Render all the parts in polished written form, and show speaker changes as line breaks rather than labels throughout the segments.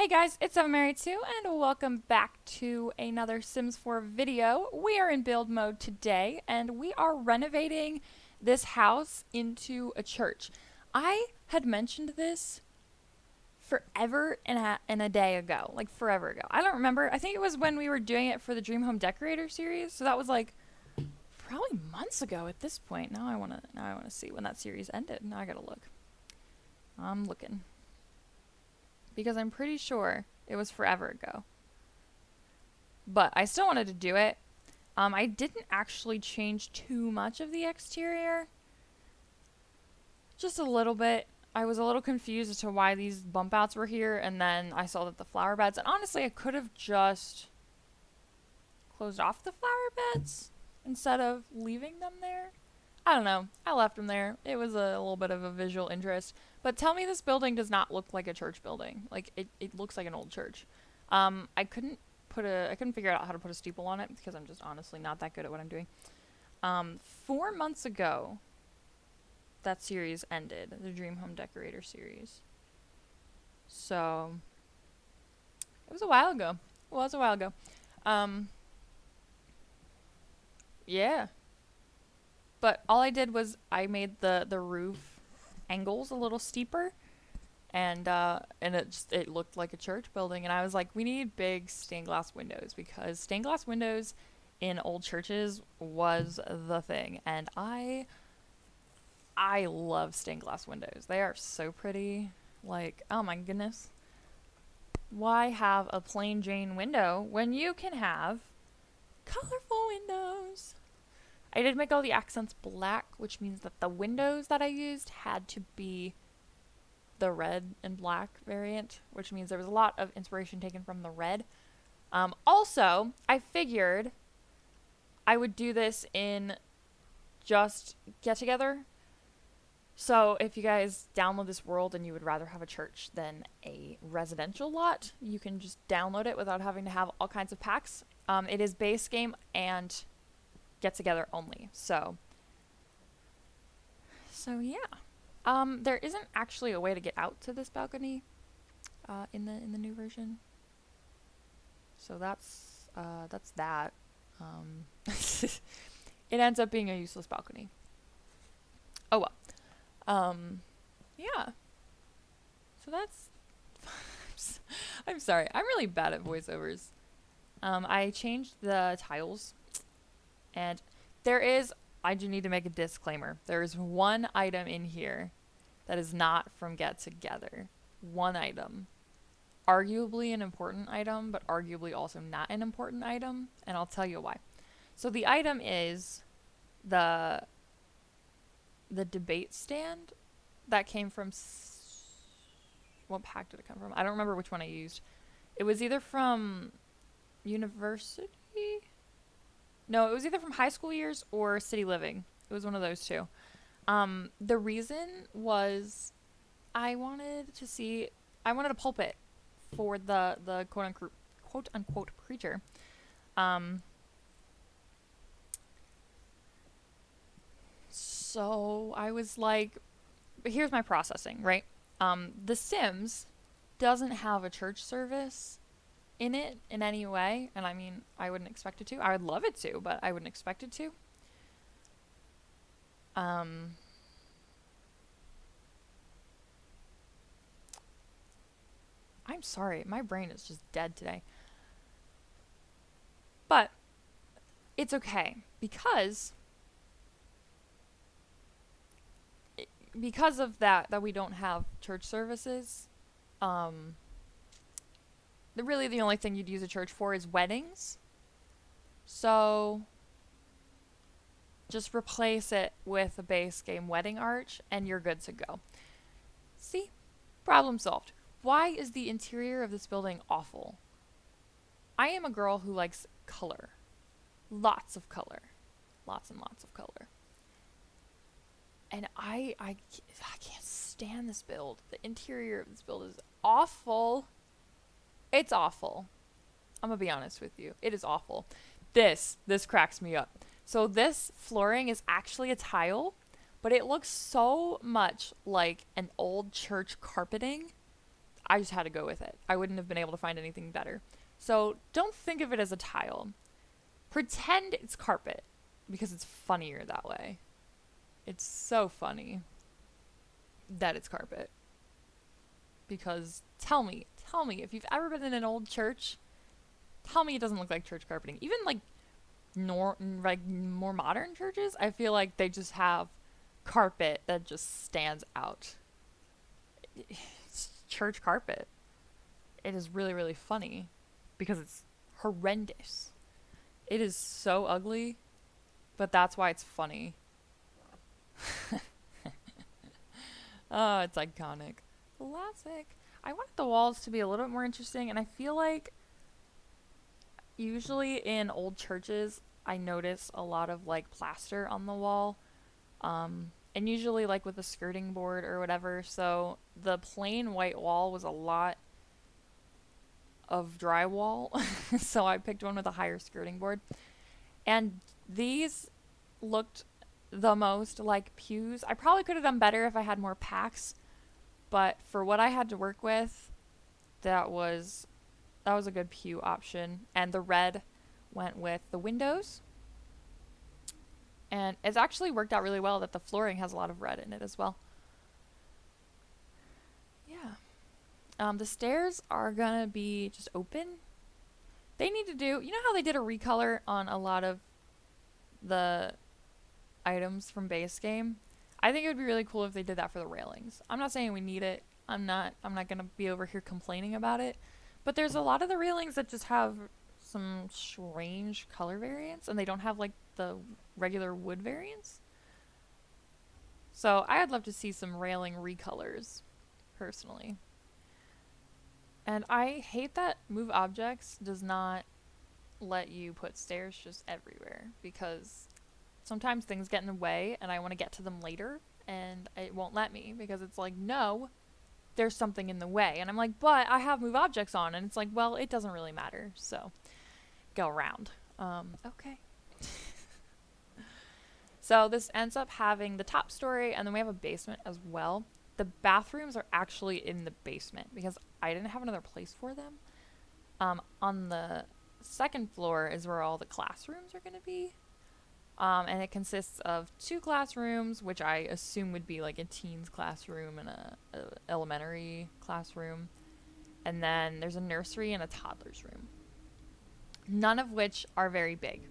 Hey guys, it's Mary2 and welcome back to another Sims 4 video. We are in build mode today and we are renovating this house into a church. I had mentioned this forever and a day ago, like forever ago. I don't remember. I think it was when we were doing it for the Dream Home Decorator series. So that was like probably months ago at this point. Now I want to see when that series ended. Now I got to look. I'm looking. Because I'm pretty sure it was forever ago. But I still wanted to do it. I didn't actually change too much of the exterior. Just a little bit. I was a little confused as to why these bump outs were here, and then I saw that the flower beds, and honestly I could have just closed off the flower beds instead of leaving them there. I don't know. I left them there. It was a little bit of a visual interest. But tell me this building does not look like a church building. Like, it looks like an old church. I couldn't figure out how to put a steeple on it because I'm just honestly not that good at what I'm doing. 4 months ago, that series ended. The Dream Home Decorator series. So, it was a while ago. Yeah. But all I did was I made the roof angles a little steeper, and it looked like a church building. And I was like, we need big stained glass windows because stained glass windows in old churches was the thing. And I love stained glass windows. They are so pretty. Like, oh my goodness. Why have a plain Jane window when you can have colorful windows? I did make all the accents black, which means that the windows that I used had to be the red and black variant, which means there was a lot of inspiration taken from the red. Also, I figured I would do this in just get together. So if you guys download this world and you would rather have a church than a residential lot, you can just download it without having to have all kinds of packs. It is base game and get together only. So yeah. There isn't actually a way to get out to this balcony in the new version. So that's that. It ends up being a useless balcony. Oh well. Yeah. So that's I'm sorry. I'm really bad at voiceovers. I changed the tiles. And I do need to make a disclaimer. There is one item in here that is not from Get Together. One item. Arguably an important item, but arguably also not an important item. And I'll tell you why. So the item is the debate stand that came from... What pack did it come from? I don't remember which one I used. It was either from University... No, it was either from high school years or city living. It was one of those two. The reason was I wanted a pulpit for the quote unquote preacher. So I was like, here's my processing, right? The Sims doesn't have a church service in it in any way, and I mean, I wouldn't expect it to. I would love it to, but I wouldn't expect it to. I'm sorry, my brain is just dead today. But it's okay because of that we don't have church services. Really the only thing you'd use a church for is weddings. So just replace it with a base game wedding arch and you're good to go. See? Problem solved. Why is the interior of this building awful? I am a girl who likes color. Lots of color. Lots and lots of color. And I can't stand this build. The interior of this build is awful. It's awful. I'm gonna be honest with you. It is awful. This cracks me up. So this flooring is actually a tile, but it looks so much like an old church carpeting. I just had to go with it. I wouldn't have been able to find anything better. So don't think of it as a tile. Pretend it's carpet because it's funnier that way. It's so funny that it's carpet. Because tell me, if you've ever been in an old church, tell me it doesn't look like church carpeting. Even like more modern churches, I feel like they just have carpet that just stands out. It's church carpet. It is really, really funny because it's horrendous. It is so ugly, but that's why it's funny. Oh, it's iconic. Classic. I wanted the walls to be a little bit more interesting, and I feel like usually in old churches, I notice a lot of like plaster on the wall, and usually like with a skirting board or whatever. So the plain white wall was a lot of drywall, so I picked one with a higher skirting board. And these looked the most like pews. I probably could have done better if I had more packs, but for what I had to work with, that was a good pew option. And the red went with the windows. And it's actually worked out really well that the flooring has a lot of red in it as well. Yeah. The stairs are gonna be just open. They need to do, you know how they did a recolor on a lot of the items from base game? I think it would be really cool if they did that for the railings. I'm not saying we need it. I'm not gonna be over here complaining about it. But there's a lot of the railings that just have some strange color variants, and they don't have like the regular wood variants. So I'd love to see some railing recolors, personally. And I hate that Move Objects does not let you put stairs just everywhere, because sometimes things get in the way and I want to get to them later and it won't let me because it's like, no, there's something in the way. And I'm like, but I have Move Objects on. And it's like, well, it doesn't really matter. So go around. Okay. So this ends up having the top story, and then we have a basement as well. The bathrooms are actually in the basement because I didn't have another place for them. On the second floor is where all the classrooms are going to be. And it consists of 2 classrooms, which I assume would be like a teens classroom and a elementary classroom. And then there's a nursery and a toddler's room. None of which are very big,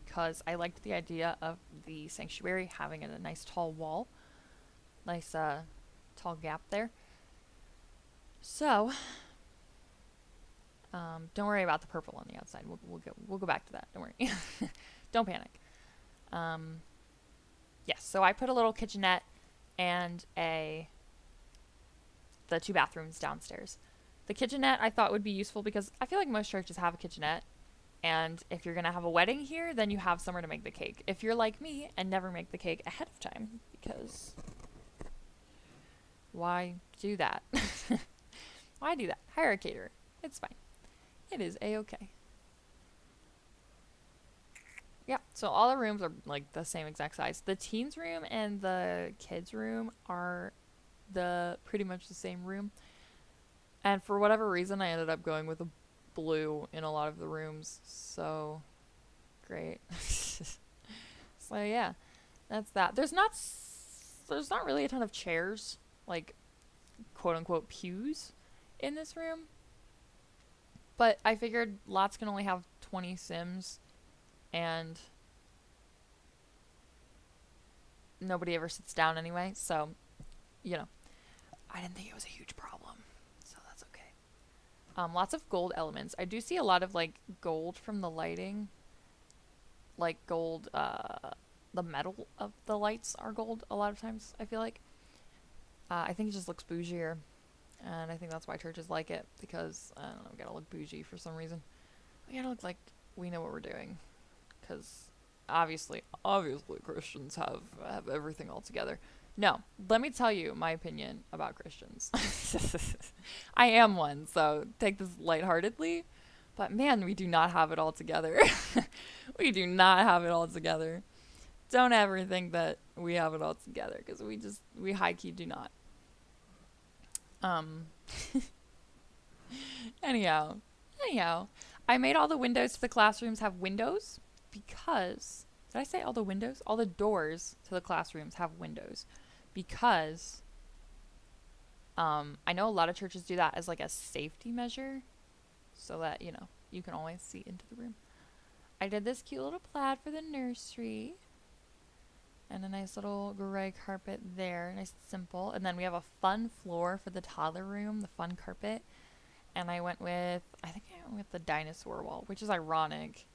because I liked the idea of the sanctuary having a nice tall wall. Nice tall gap there. So, don't worry about the purple on the outside. We'll go back to that. Don't worry. Don't panic. Yes, so I put a little kitchenette and the 2 bathrooms downstairs. The kitchenette I thought would be useful because I feel like most churches have a kitchenette, and if you're gonna have a wedding here, then you have somewhere to make the cake. If you're like me and never make the cake ahead of time, because why do that? Why do that? Hire a caterer. It's fine. It is a-okay. Yeah, so all the rooms are like the same exact size. The teens room and the kids room are pretty much the same room. And for whatever reason, I ended up going with a blue in a lot of the rooms. So great. So yeah, that's that. There's not really a ton of chairs, like quote unquote pews, in this room. But I figured lots can only have 20 Sims, and nobody ever sits down anyway, so, you know, I didn't think it was a huge problem, so that's okay. Lots of gold elements. I do see a lot of, like, gold from the lighting, like gold, the metal of the lights are gold a lot of times, I feel like. I think it just looks bougier, and I think that's why churches like it, because, I don't know, we gotta look bougie for some reason. We gotta look like we know what we're doing. Because obviously Christians have everything all together. No, let me tell you my opinion about Christians. I am one, so take this lightheartedly. But man, we do not have it all together. We do not have it all together. Don't ever think that we have it all together, because we high-key do not. Anyhow, anyhow, I made all the windows to the classrooms have windows because did I say all the windows? All the doors to the classrooms have windows because I know a lot of churches do that as like a safety measure so that, you can always see into the room. I did this cute little plaid for the nursery and a nice little gray carpet there, nice and simple. And then we have a fun floor for the toddler room, the fun carpet. And I think I went with the dinosaur wall, which is ironic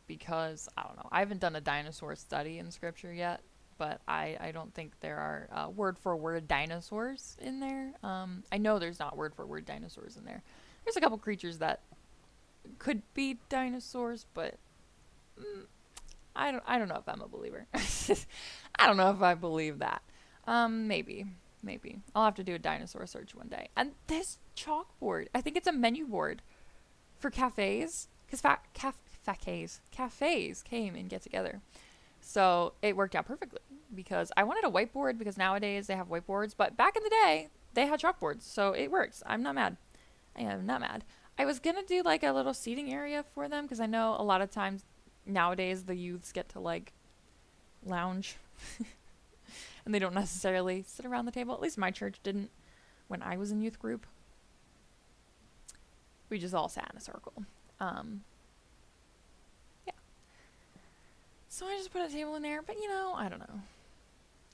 because, I don't know, I haven't done a dinosaur study in scripture yet, but I don't think there are word for word dinosaurs in there. I know there's not word for word dinosaurs in there. There's a couple creatures that could be dinosaurs, but I don't know if I'm a believer. I don't know if I believe that. Maybe. Maybe. I'll have to do a dinosaur search one day. And this chalkboard, I think it's a menu board for cafes. Because cafes came and get together. So it worked out perfectly. Because I wanted a whiteboard because nowadays they have whiteboards. But back in the day, they had chalkboards. So it works. I'm not mad. I am not mad. I was going to do like a little seating area for them. Because I know a lot of times nowadays the youths get to like lounge. And they don't necessarily sit around the table. At least my church didn't when I was in youth group. We just all sat in a circle. Yeah. So I just put a table in there. But, I don't know.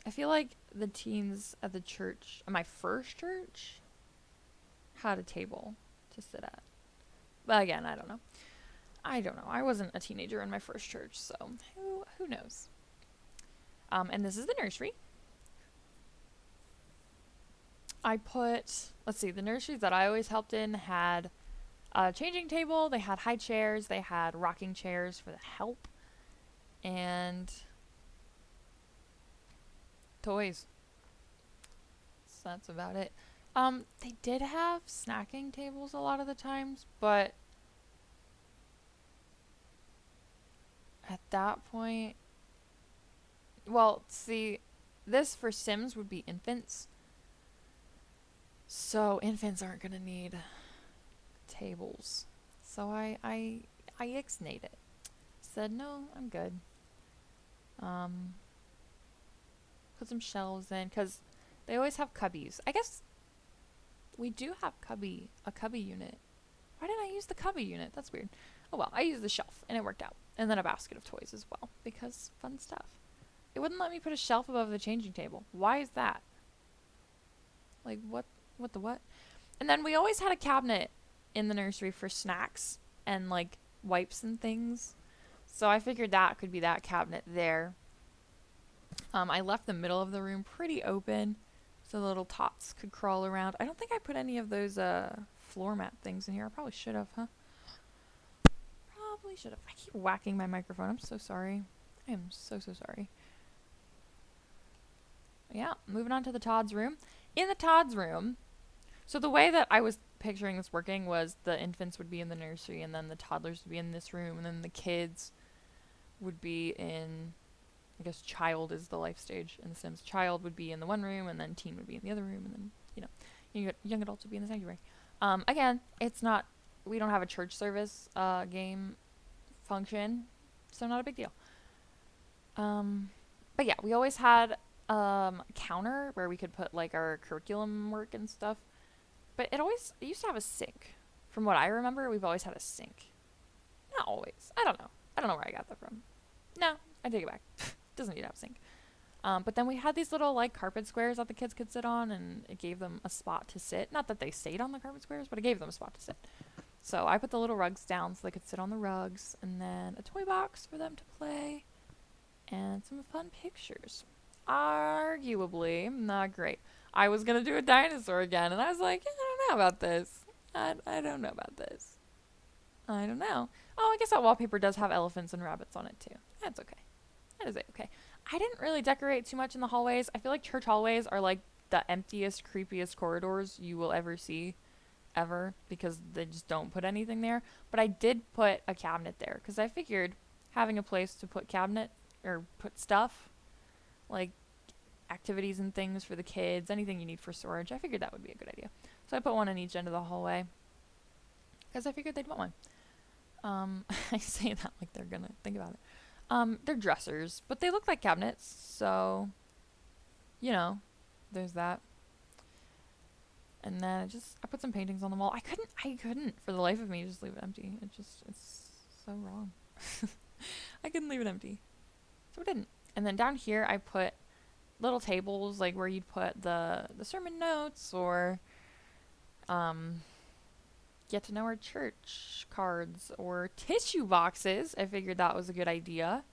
I feel like the teens at the church, at my first church, had a table to sit at. But again, I don't know. I wasn't a teenager in my first church, so who knows? And this is the nursery. The nurseries that I always helped in had a changing table, they had high chairs, they had rocking chairs for the help, and toys. So that's about it. They did have snacking tables a lot of the times, but at that point, well, see, this for Sims would be infants. So infants aren't going to need tables. So I ixnayed it. Said, no, I'm good. Put some shelves in, because they always have cubbies. I guess we do have a cubby unit. Why didn't I use the cubby unit? That's weird. Oh well, I used the shelf, and it worked out. And then a basket of toys as well, because fun stuff. It wouldn't let me put a shelf above the changing table. Why is that? Like, what the what? And then we always had a cabinet in the nursery for snacks and, like, wipes and things. So I figured that could be that cabinet there. I left the middle of the room pretty open so the little tots could crawl around. I don't think I put any of those floor mat things in here. I probably should have, huh? Probably should have. I keep whacking my microphone. I'm so sorry. I am so sorry. Yeah, moving on to the Todd's room. In the Todd's room, so the way that I was picturing this working was the infants would be in the nursery, and then the toddlers would be in this room, and then the kids would be in, I guess child is the life stage in The Sims. Child would be in the one room, and then teen would be in the other room, and then, young adults would be in the sanctuary. Again, we don't have a church service game function, so not a big deal. But yeah, we always had a counter where we could put like our curriculum work and stuff. But it used to have a sink. From what I remember, we've always had a sink. Not always. I don't know. I don't know where I got that from. No, I take it back. Doesn't need to have a sink. But then we had these little like carpet squares that the kids could sit on, and it gave them a spot to sit. Not that they stayed on the carpet squares, but it gave them a spot to sit. So I put the little rugs down so they could sit on the rugs, and then a toy box for them to play, and some fun pictures. Arguably not great. I was gonna do a dinosaur again, and I was like, I don't know about this. I don't know about this. I don't know. Oh, I guess that wallpaper does have elephants and rabbits on it too. That's okay. That is okay. I didn't really decorate too much in the hallways. I feel like church hallways are like the emptiest, creepiest corridors you will ever see, ever, because they just don't put anything there. But I did put a cabinet there, because I figured having a place to put cabinet or put stuff, like activities and things for the kids, anything you need for storage. I figured that would be a good idea. So I put one on each end of the hallway because I figured they'd want one. I say that like they're gonna think about it. They're dressers, but they look like cabinets, so you know, there's that. And then I put some paintings on the wall. I couldn't for the life of me just leave it empty. It's so wrong. I couldn't leave it empty, so I didn't. And then down here I put little tables like where you'd put the sermon notes or get to know our church cards or tissue boxes. I figured that was a good idea.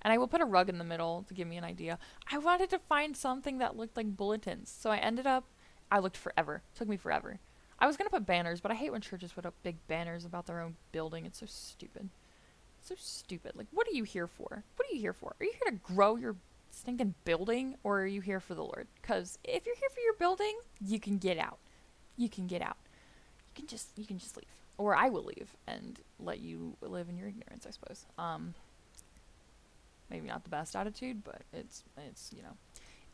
And I will put a rug in the middle to give me an idea. I wanted to find something that looked like bulletins. So I looked forever. It took me forever. I was going to put banners, but I hate when churches put up big banners about their own building. It's so stupid. So stupid. Like, what are you here for? What are you here for? Are you here to grow your stinking building, or are you here for the Lord? Because if you're here for your building, you can get out. You can get out. You can just leave. Or I will leave and let you live in your ignorance, I suppose. Maybe not the best attitude, but it's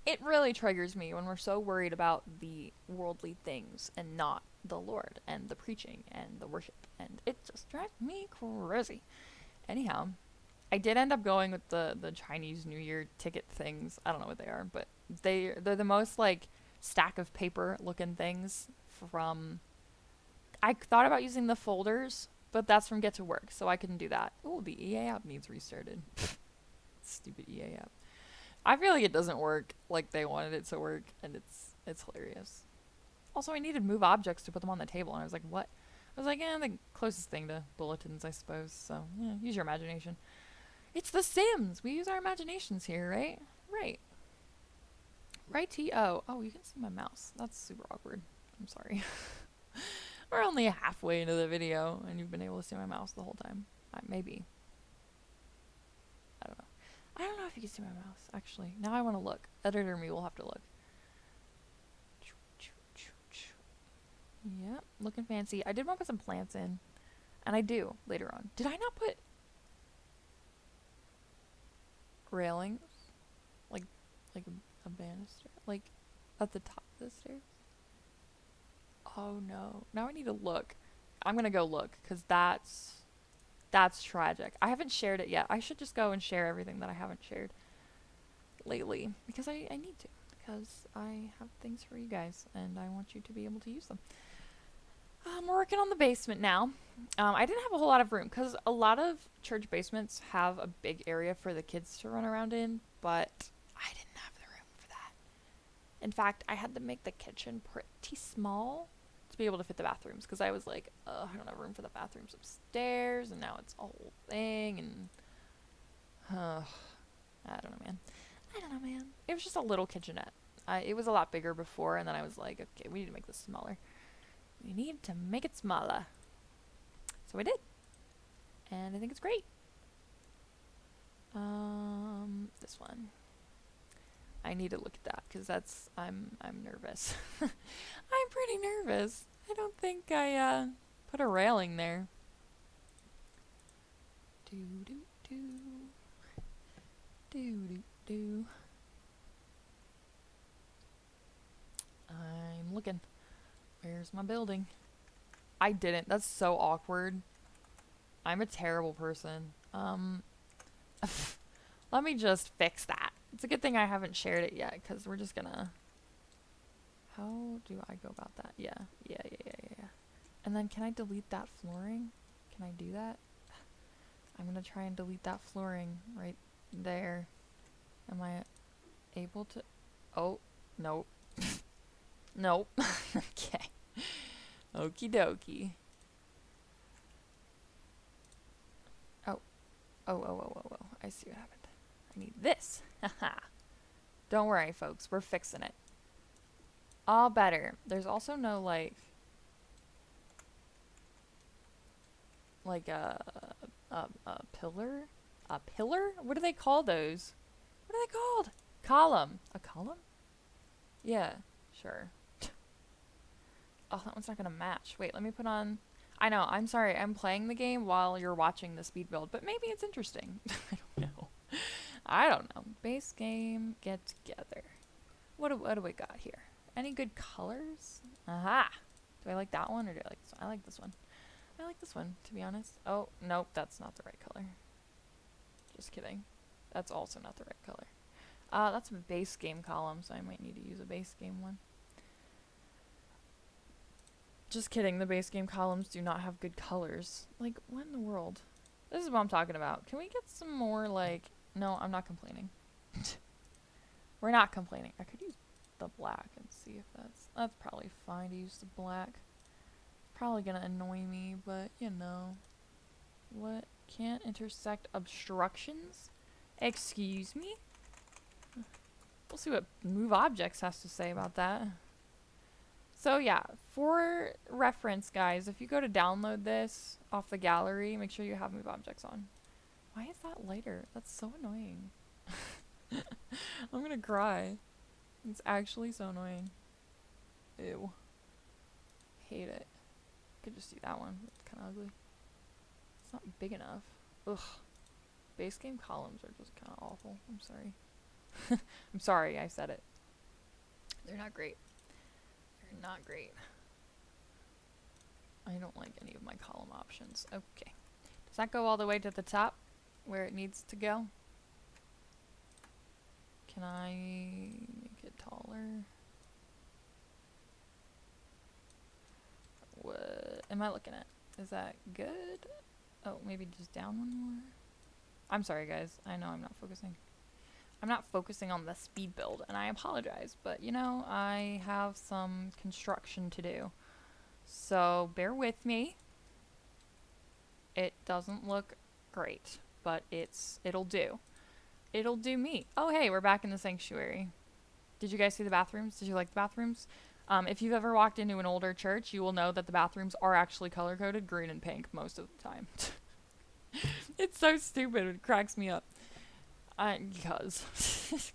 it really triggers me when we're so worried about the worldly things and not the Lord and the preaching and the worship, and it just drives me crazy. Anyhow, I did end up going with the Chinese New Year ticket things. I don't know what they are, but they're the most like stack of paper looking things from. I thought about using the folders, but that's from Get to Work, so I couldn't do that. Oh, the EA app needs restarted. Stupid EA app. I feel like it doesn't work like they wanted it to work, and it's hilarious. Also, I needed move objects to put them on the table, and I was like, what? I was like, the closest thing to bulletins, I suppose. So, yeah, use your imagination. It's The Sims. We use our imaginations here, right? Right. Right-T-O. Oh, you can see my mouse. That's super awkward. I'm sorry. We're only halfway into the video, and you've been able to see my mouse the whole time. Maybe. I don't know. I don't know if you can see my mouse, actually. Now I want to look. Editor me will have to look. Yep, looking fancy. I did want to put some plants in, and I do later on. Did I not put railings? Like a banister? Like at the top of the stairs? Oh no. Now I need to look. I'm going to go look, because that's tragic. I haven't shared it yet. I should just go and share everything that I haven't shared lately, because I need to, because I have things for you guys and I want you to be able to use them. We're working on the basement now. I didn't have a whole lot of room because a lot of church basements have a big area for the kids to run around in, but I didn't have the room for that. In fact, I had to make the kitchen pretty small to be able to fit the bathrooms, because I was like, I don't have room for the bathrooms upstairs, and now it's a whole thing, and I don't know, man. It was just a little kitchenette. It was a lot bigger before, and then I was like, okay, we need to make this smaller. We need to make it smaller. So I did, and I think it's great. This one. I need to look at that, because I'm nervous. I'm pretty nervous. I don't think I put a railing there. I'm looking. Where's my building? I didn't. That's so awkward. I'm a terrible person. Let me just fix that. It's a good thing I haven't shared it yet, because we're just gonna... How do I go about that? Yeah. And then can I delete that flooring? Can I do that? I'm gonna try and delete that flooring right there. Am I able to... Oh, nope. Nope. Okay. Okie dokie. Oh. I see what happened. I need this. Haha. Don't worry, folks. We're fixing it. All better. There's also no, like a pillar? A pillar? What do they call those? What are they called? Column. A column? Yeah, sure. Oh, that one's not gonna match. Wait, let me put on... I know, I'm sorry. I'm playing the game while you're watching the speed build, but maybe it's interesting. I don't know. Base game, get together. what do we got here? Any good colors? Aha! Do I like that one or do I like this one? I like this one. I like this one, to be honest. Oh, nope, that's not the right color. Just kidding. That's also not the right color. That's a base game column, so I might need to use a base game one. Just kidding, the base game columns do not have good colors. Like, what in the world? This is what I'm talking about. Can we get some more, like... No, I'm not complaining. We're not complaining. I could use the black and see if that's probably fine to use the black. Probably gonna annoy me, but you know. What? Can't intersect obstructions? Excuse me? We'll see what move objects has to say about that. So yeah, for reference guys, if you go to download this off the gallery, make sure you have move objects on. Why is that lighter? That's so annoying. I'm gonna cry. It's actually so annoying. Ew. Hate it. Could just do that one. It's kind of ugly. It's not big enough. Ugh. Base game columns are just kind of awful. I'm sorry. I'm sorry I said it. They're not great. They're not great. I don't like any of my column options. Okay. Does that go all the way to the top where it needs to go? Can I make it taller? What am I looking at? Is that good? Oh, maybe just down one more? I'm sorry guys. I know I'm not focusing. I'm not focusing on the speed build, and I apologize, but you know, I have some construction to do. So bear with me. It doesn't look great, but it'll do. It'll do me. Oh hey, we're back in the sanctuary. Did you guys see the bathrooms? Did you like the bathrooms? If you've ever walked into an older church, you will know that the bathrooms are actually color-coded green and pink most of the time. It's so stupid. It cracks me up. Because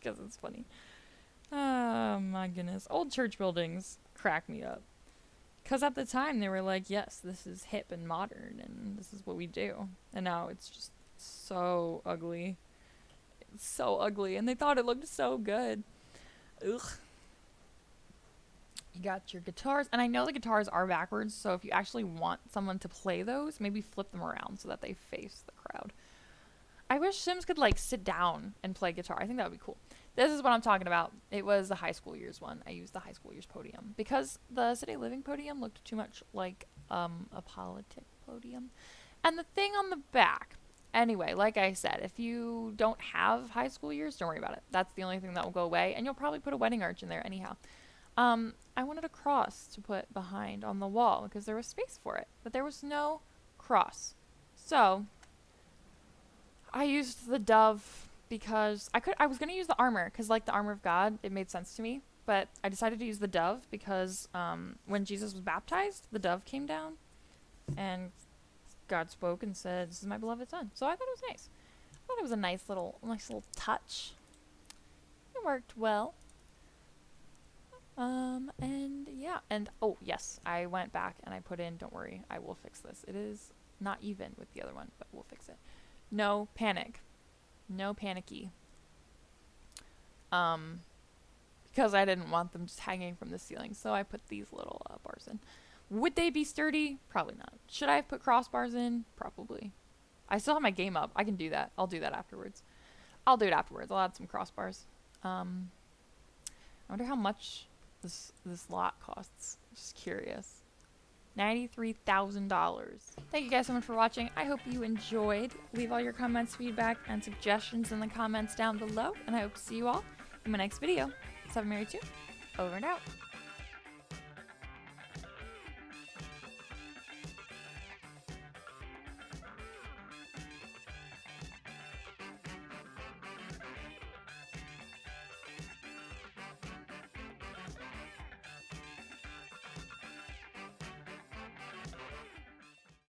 it's funny. Oh my goodness. Old church buildings crack me up. Because at the time they were like, yes, this is hip and modern and this is what we do. And now it's just so ugly. It's so ugly. And they thought it looked so good. Ugh. You got your guitars. And I know the guitars are backwards, so if you actually want someone to play those, maybe flip them around so that they face the crowd. I wish Sims could like sit down and play guitar. I think that would be cool. This is what I'm talking about. It was the high school years one. I used the high school years podium because the city living podium looked too much like a politic podium. And the thing on the back. Anyway, like I said, if you don't have high school years, don't worry about it. That's the only thing that will go away. And you'll probably put a wedding arch in there anyhow. I wanted a cross to put behind on the wall because there was space for it. But there was no cross. So I used the dove because I was going to use the armor because like the armor of God, it made sense to me. But I decided to use the dove because when Jesus was baptized, the dove came down and God spoke and said, "This is my beloved son." So I thought it was nice. I thought it was a nice little touch. It worked well. And yeah, and oh yes, I went back and I put in, don't worry, I will fix this. It is not even with the other one, but we'll fix it. No panic. No panicky. Because I didn't want them just hanging from the ceiling, so I put these little bars in. Would they be sturdy? Probably not. Should I have put crossbars in? Probably. I still have my game up. I can do that. I'll do that afterwards. I'll do it afterwards. I'll add some crossbars. I wonder how much this lot costs. Just curious. $93,000. Thank you guys so much for watching. I hope you enjoyed. Leave all your comments, feedback, and suggestions in the comments down below. And I hope to see you all in my next video. 7Mary2, over and out.